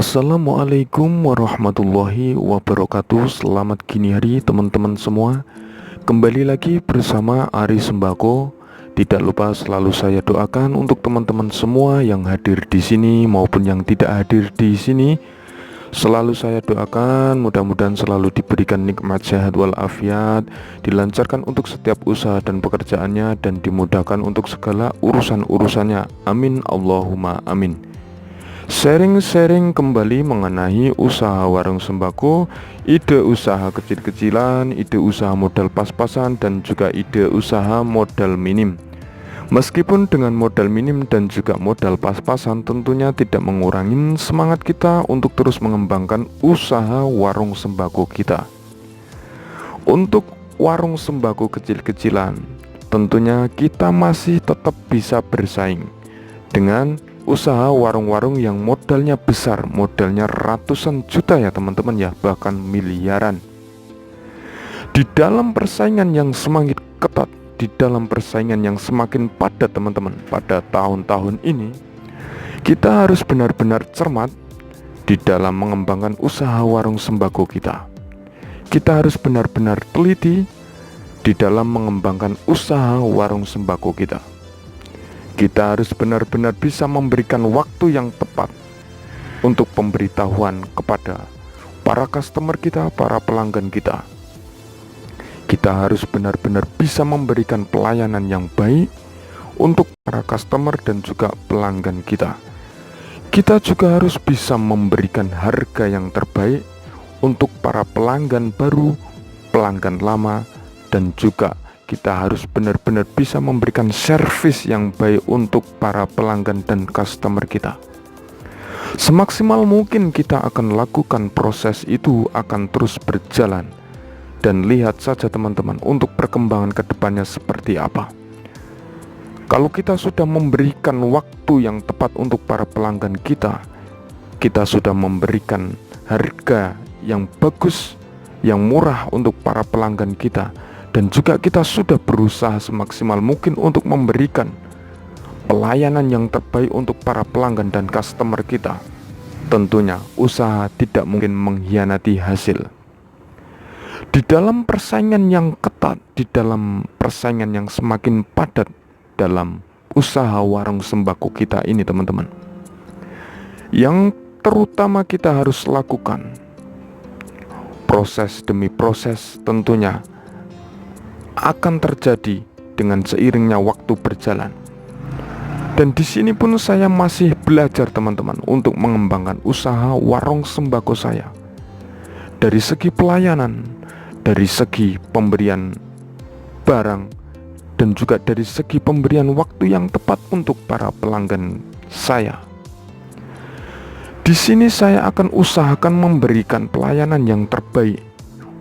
Assalamualaikum warahmatullahi wabarakatuh. Selamat gini hari teman-teman semua. Kembali lagi bersama Ari Sembako. Tidak lupa selalu saya doakan untuk teman-teman semua yang hadir di sini maupun yang tidak hadir di sini. Selalu saya doakan mudah-mudahan selalu diberikan nikmat sehat walafiat, dilancarkan untuk setiap usaha dan pekerjaannya, dan dimudahkan untuk segala urusan-urusannya. Amin Allahumma amin. Sharing-sharing kembali mengenai usaha warung sembako, ide usaha kecil-kecilan, ide usaha modal pas-pasan, dan juga ide usaha modal minim. Meskipun dengan modal minim dan juga modal pas-pasan tentunya tidak mengurangi semangat kita untuk terus mengembangkan usaha warung sembako kita. Untuk warung sembako kecil-kecilan, tentunya kita masih tetap bisa bersaing dengan usaha warung-warung yang modalnya besar, modalnya ratusan juta ya teman-teman ya, bahkan miliaran. Di dalam persaingan yang semakin ketat, di dalam persaingan yang semakin padat teman-teman, pada tahun-tahun ini kita harus benar-benar cermat di dalam mengembangkan usaha warung sembako kita. Kita harus benar-benar teliti di dalam mengembangkan usaha warung sembako kita. Kita harus benar-benar bisa memberikan waktu yang tepat untuk pemberitahuan kepada para customer kita, para pelanggan kita. Kita harus benar-benar bisa memberikan pelayanan yang baik untuk para customer dan juga pelanggan kita. Kita juga harus bisa memberikan harga yang terbaik untuk para pelanggan baru, pelanggan lama, dan juga kita harus benar-benar bisa memberikan servis yang baik untuk para pelanggan dan customer kita. Semaksimal mungkin kita akan lakukan proses itu, akan terus berjalan. Dan lihat saja teman-teman untuk perkembangan kedepannya seperti apa. Kalau kita sudah memberikan waktu yang tepat untuk para pelanggan kita, kita sudah memberikan harga yang bagus, yang murah untuk para pelanggan kita, dan juga kita sudah berusaha semaksimal mungkin untuk memberikan pelayanan yang terbaik untuk para pelanggan dan customer kita. Tentunya usaha tidak mungkin mengkhianati hasil. Di dalam persaingan yang ketat, di dalam persaingan yang semakin padat dalam usaha warung sembako kita ini teman-teman, yang terutama kita harus lakukan proses demi proses tentunya akan terjadi dengan seiringnya waktu berjalan. Dan di sini pun saya masih belajar teman-teman untuk mengembangkan usaha warung sembako saya. Dari segi pelayanan, dari segi pemberian barang, dan juga dari segi pemberian waktu yang tepat untuk para pelanggan saya. Di sini saya akan usahakan memberikan pelayanan yang terbaik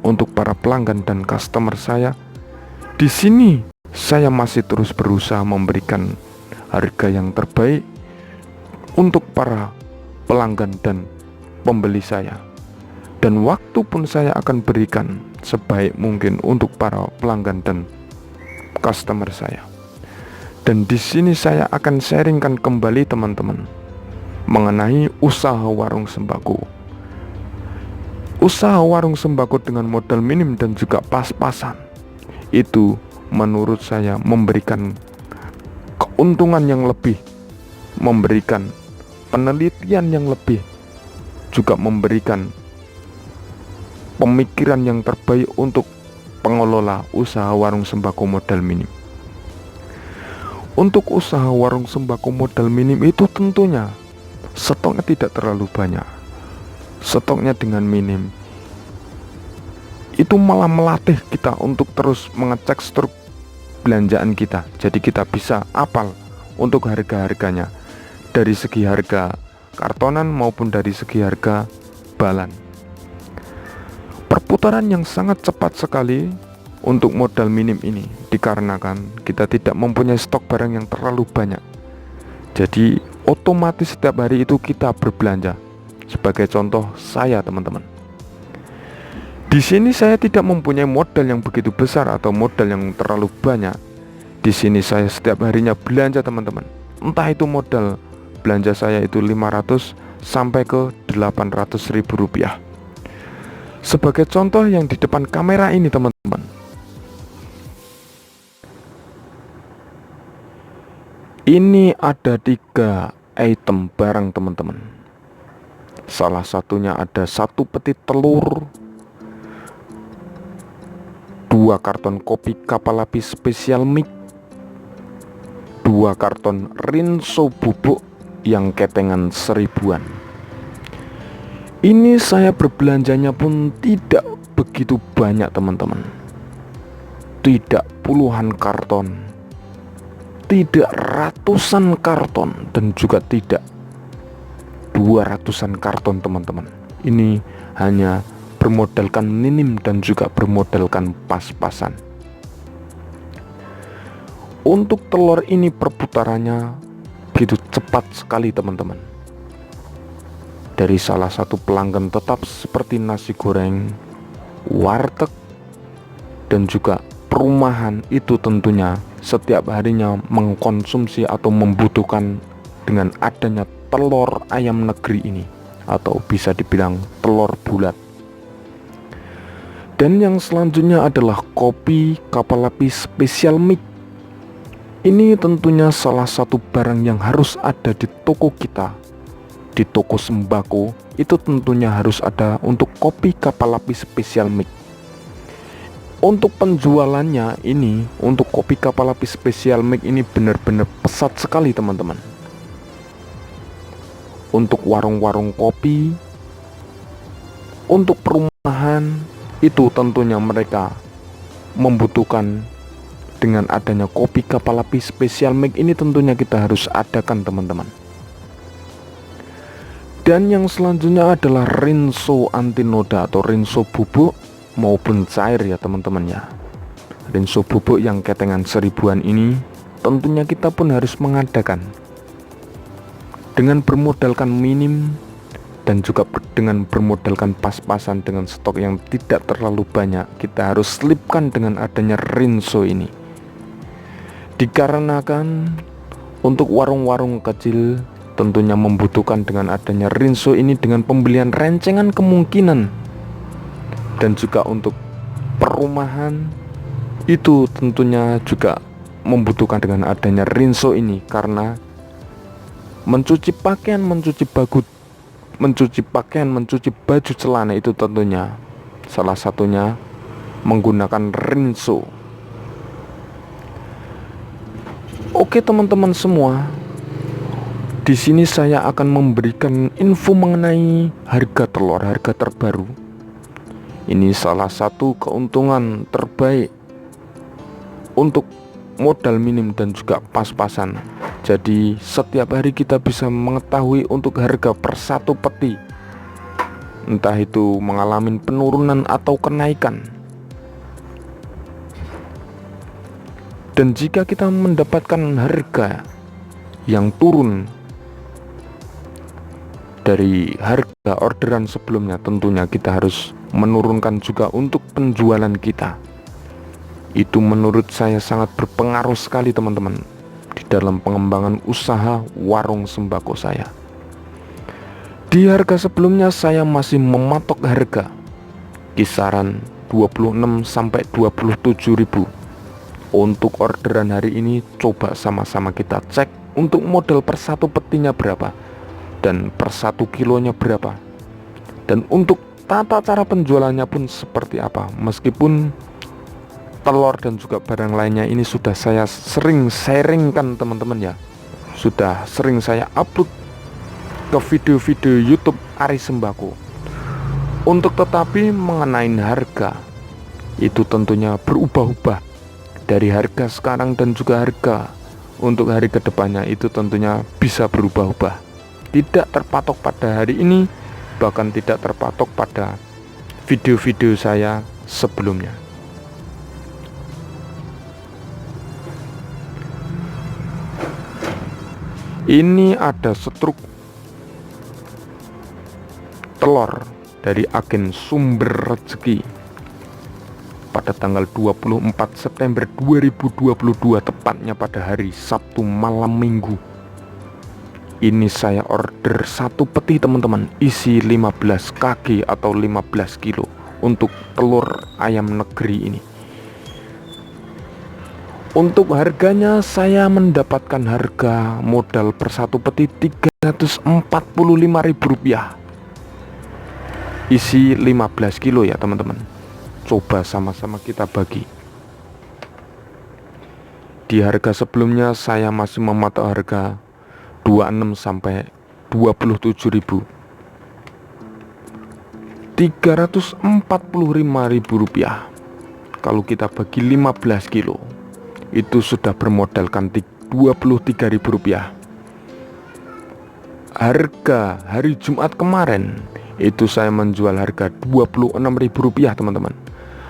untuk para pelanggan dan customer saya. Di sini saya masih terus berusaha memberikan harga yang terbaik untuk para pelanggan dan pembeli saya. Dan waktu pun saya akan berikan sebaik mungkin untuk para pelanggan dan customer saya. Dan di sini saya akan sharingkan kembali teman-teman mengenai usaha warung sembako. Usaha warung sembako dengan modal minim dan juga pas-pasan itu menurut saya memberikan keuntungan yang lebih, memberikan penelitian yang lebih, juga memberikan pemikiran yang terbaik untuk pengelola usaha warung sembako modal minim. Untuk usaha warung sembako modal minim itu tentunya stoknya tidak terlalu banyak. Stoknya dengan minim itu malah melatih kita untuk terus mengecek struk belanjaan kita. Jadi kita bisa apal untuk harga-harganya, dari segi harga kartonan maupun dari segi harga balan. Perputaran yang sangat cepat sekali untuk modal minim ini dikarenakan kita tidak mempunyai stok barang yang terlalu banyak. Jadi otomatis setiap hari itu kita berbelanja. Sebagai contoh saya teman-teman, di sini saya tidak mempunyai modal yang begitu besar atau modal yang terlalu banyak. Di sini saya setiap harinya belanja teman-teman. Entah itu modal belanja saya itu 500, sampai ke Rp800.000. Sebagai contoh yang di depan kamera ini teman-teman, ini ada 3 item barang teman-teman. Salah satunya ada 1 peti telur, 2 karton kopi kapal api spesial mix, 2 karton rinso bubuk yang ketengan 1000-an. Ini saya berbelanjanya pun tidak begitu banyak teman-teman. Tidak puluhan karton, tidak ratusan karton, dan juga tidak 200-an karton teman-teman. Ini hanya bermodalkan minim dan juga bermodalkan pas-pasan. Untuk telur ini perputarannya begitu cepat sekali teman-teman. Dari salah satu pelanggan tetap seperti nasi goreng, warteg, dan juga perumahan, itu tentunya setiap harinya mengkonsumsi atau membutuhkan dengan adanya telur ayam negeri ini, atau bisa dibilang telur bulat. Dan yang selanjutnya adalah kopi kapal api spesial mix. Ini tentunya salah satu barang yang harus ada di toko kita. Di toko sembako itu tentunya harus ada untuk kopi kapal api spesial mix. Untuk penjualannya ini, untuk kopi kapal api spesial mix ini benar-benar pesat sekali teman-teman. Untuk warung-warung kopi, untuk perumahan, itu tentunya mereka membutuhkan dengan adanya kopi kapal api spesial mix ini, tentunya kita harus adakan teman-teman. Dan yang selanjutnya adalah rinso anti noda atau rinso bubuk maupun cair ya teman-teman ya. Rinso bubuk yang ketengan 1000-an ini tentunya kita pun harus mengadakan dengan bermodalkan minim dan juga dengan bermodalkan pas-pasan dengan stok yang tidak terlalu banyak. Kita harus selipkan dengan adanya rinso ini, dikarenakan untuk warung-warung kecil tentunya membutuhkan dengan adanya rinso ini dengan pembelian rencengan kemungkinan. Dan juga untuk perumahan itu tentunya juga membutuhkan dengan adanya rinso ini, karena mencuci pakaian, mencuci baju celana itu tentunya salah satunya menggunakan rinso. Oke teman-teman semua, di sini saya akan memberikan info mengenai harga telur, harga terbaru. Ini salah satu keuntungan terbaik untuk modal minim dan juga pas-pasan. Jadi setiap hari kita bisa mengetahui untuk harga per 1 peti, entah itu mengalami penurunan atau kenaikan. Dan jika kita mendapatkan harga yang turun dari harga orderan sebelumnya, tentunya kita harus menurunkan juga untuk penjualan kita. Itu menurut saya sangat berpengaruh sekali teman-teman di dalam pengembangan usaha warung sembako saya. Di harga sebelumnya saya masih mematok harga kisaran 26 sampai 27 ribu. Untuk orderan hari ini coba sama-sama kita cek untuk modal per 1 petinya berapa dan per 1 kilonya berapa, dan untuk tata cara penjualannya pun seperti apa. Meskipun telur dan juga barang lainnya ini sudah saya sering sharingkan teman-teman ya, sudah sering saya upload ke video-video YouTube Ari Sembako. Untuk tetapi mengenai harga itu tentunya berubah-ubah dari harga sekarang, dan juga harga untuk hari kedepannya itu tentunya bisa berubah-ubah. Tidak terpatok pada hari ini, bahkan tidak terpatok pada video-video saya sebelumnya. Ini ada struk telur dari agen Sumber Rezeki pada tanggal 24 September 2022, tepatnya pada hari Sabtu malam minggu. Ini saya order satu peti teman-teman, isi 15 kg atau 15 kilo untuk telur ayam negeri ini. Untuk harganya saya mendapatkan harga modal per satu peti Rp345.000. Isi 15 kilo ya teman-teman. Coba sama-sama kita bagi. Di harga sebelumnya saya masih mematok harga 26 sampai 27.000. Rp345.000 kalau kita bagi 15 kilo itu sudah bermodalkan Rp23.000. Harga hari Jumat kemarin itu saya menjual harga Rp26.000 teman-teman.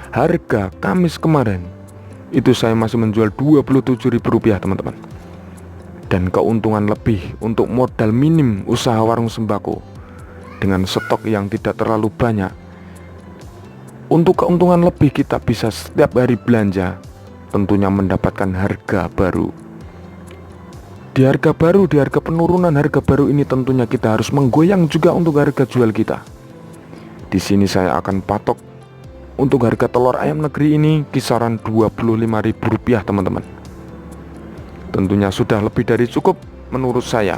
Harga Kamis kemarin itu saya masih menjual Rp27.000 teman-teman. Dan keuntungan lebih untuk modal minim usaha warung sembako dengan stok yang tidak terlalu banyak. Untuk keuntungan lebih kita bisa setiap hari belanja, tentunya mendapatkan harga baru. Di harga penurunan harga baru ini tentunya kita harus menggoyang juga untuk harga jual kita. Di sini saya akan patok untuk harga telur ayam negeri ini kisaran Rp25.000 teman-teman. Tentunya sudah lebih dari cukup menurut saya.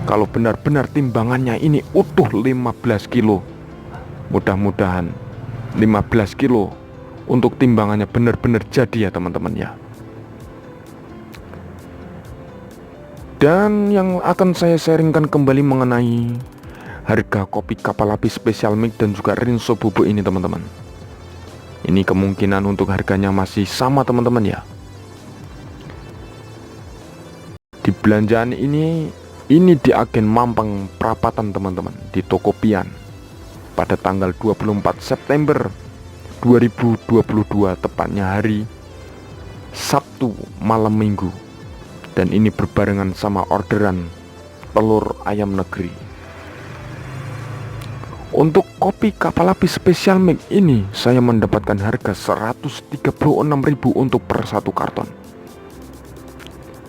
Kalau benar-benar timbangannya ini utuh 15 kilo, mudah-mudahan 15 kilo untuk timbangannya benar-benar jadi ya teman-teman ya. Dan yang akan saya sharingkan kembali mengenai harga kopi kapal api spesial mix dan juga rinso bubuk ini teman-teman. Ini kemungkinan untuk harganya masih sama teman-teman ya. Di belanjaan ini di agen Mampang Perapatan teman-teman, di Toko Pian pada tanggal 24 September 2022, tepatnya hari Sabtu malam minggu. Dan ini berbarengan sama orderan telur ayam negeri. Untuk kopi kapal api spesial mix ini saya mendapatkan harga Rp136.000 untuk per satu karton.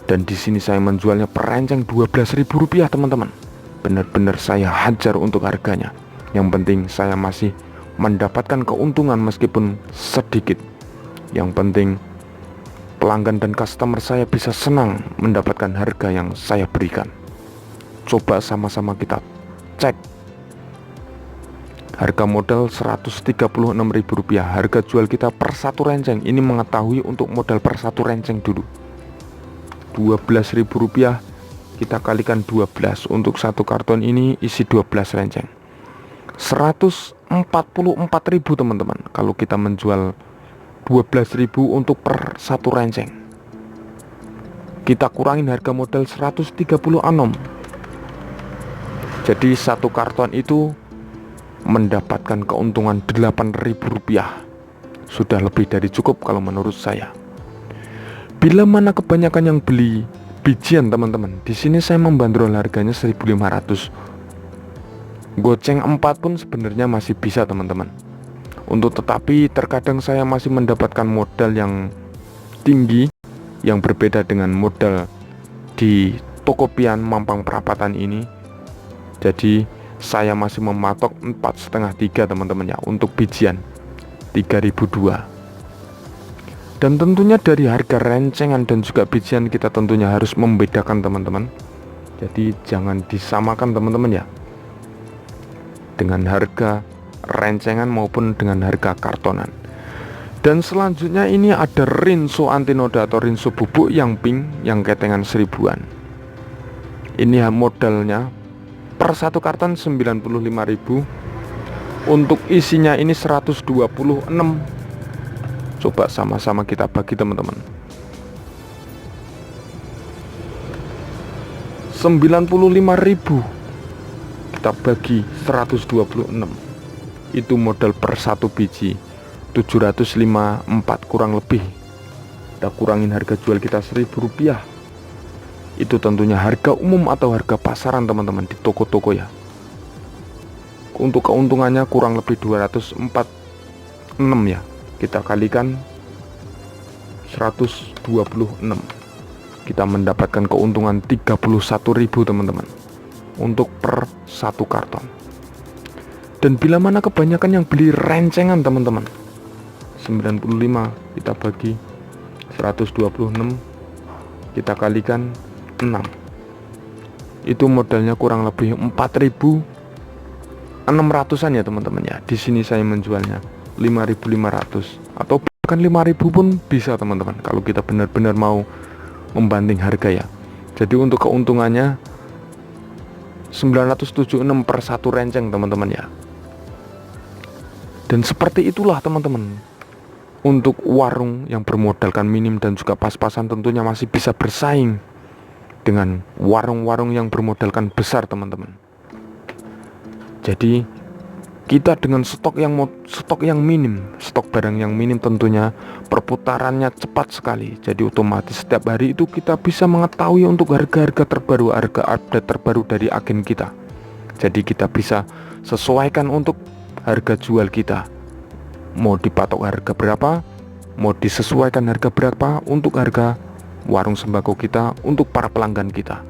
Dan di sini saya menjualnya per renceng Rp12.000 teman-teman. Benar-benar saya hajar untuk harganya. Yang penting saya masih mendapatkan keuntungan meskipun sedikit. Yang penting pelanggan dan customer saya bisa senang mendapatkan harga yang saya berikan. Coba sama-sama kita cek. Harga modal Rp136.000. Harga jual kita per satu renceng. Ini mengetahui untuk modal per satu renceng dulu. Rp12.000 kita kalikan 12 untuk satu karton ini isi 12 renceng. Rp144.000 teman-teman kalau kita menjual 12.000 untuk per satu renceng. Kita kurangin harga modal 136. Jadi satu karton itu mendapatkan keuntungan Rp8.000. Sudah lebih dari cukup kalau menurut saya. Bila mana kebanyakan yang beli bijian teman-teman, di sini saya membandrol harganya 1.500. Goceng 4 pun sebenarnya masih bisa teman-teman. Tetapi terkadang saya masih mendapatkan modal yang tinggi, yang berbeda dengan modal di Toko Pian Mampang Perapatan ini. Jadi saya masih mematok 4,5-3 teman-teman ya untuk bijian 3.002. Dan tentunya dari harga rencengan dan juga bijian kita tentunya harus membedakan teman-teman. Jadi jangan disamakan teman-teman ya, dengan harga rencengan maupun dengan harga kartonan. Dan selanjutnya ini ada rinso antinoda atau rinso bubuk yang pink, yang ketengan 1000-an. Ini modalnya per satu karton Rp95.000. Untuk isinya ini 126. Coba sama-sama kita bagi teman-teman. 95.000 kita bagi 126. Itu modal per satu biji 754 kurang lebih. Kita kurangin harga jual kita Rp1.000. Itu tentunya harga umum atau harga pasaran teman-teman di toko-toko ya. Untuk keuntungannya kurang lebih 246 ya. Kita kalikan 126. Kita mendapatkan keuntungan 31.000 teman-teman. untuk per satu karton. Dan bila mana kebanyakan yang beli rencengan teman-teman, 95 kita bagi 126, kita kalikan 6, itu modalnya kurang lebih 4.600-an ya teman-teman ya. Di sini saya menjualnya 5.500 atau bahkan 5.000 pun bisa teman-teman, kalau kita benar-benar mau membanting harga ya. Jadi untuk keuntungannya 976 per satu renceng teman-teman ya. Dan seperti itulah teman-teman, untuk warung yang bermodalkan minim dan juga pas-pasan tentunya masih bisa bersaing dengan warung-warung yang bermodalkan besar teman-teman. Jadi kita dengan stok yang minim, stok barang yang minim tentunya perputarannya cepat sekali. Jadi otomatis setiap hari itu kita bisa mengetahui untuk harga-harga terbaru, harga update terbaru dari agen kita. Jadi kita bisa sesuaikan untuk harga jual kita, mau dipatok harga berapa, mau disesuaikan harga berapa untuk harga warung sembako kita untuk para pelanggan kita.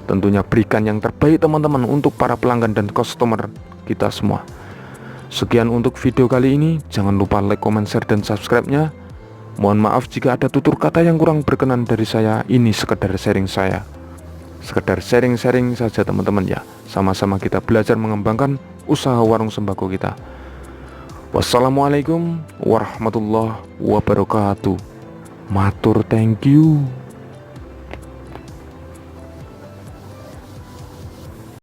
Tentunya berikan yang terbaik teman-teman untuk para pelanggan dan customer kita semua. Sekian untuk video kali ini. Jangan lupa like, comment, share, dan subscribe-nya. Mohon maaf jika ada tutur kata yang kurang berkenan dari saya. Ini sekedar sharing saya, sekedar sharing-sharing saja teman-teman ya. Sama-sama kita belajar mengembangkan usaha warung sembako kita. Wassalamualaikum warahmatullahi wabarakatuh. Matur thank you.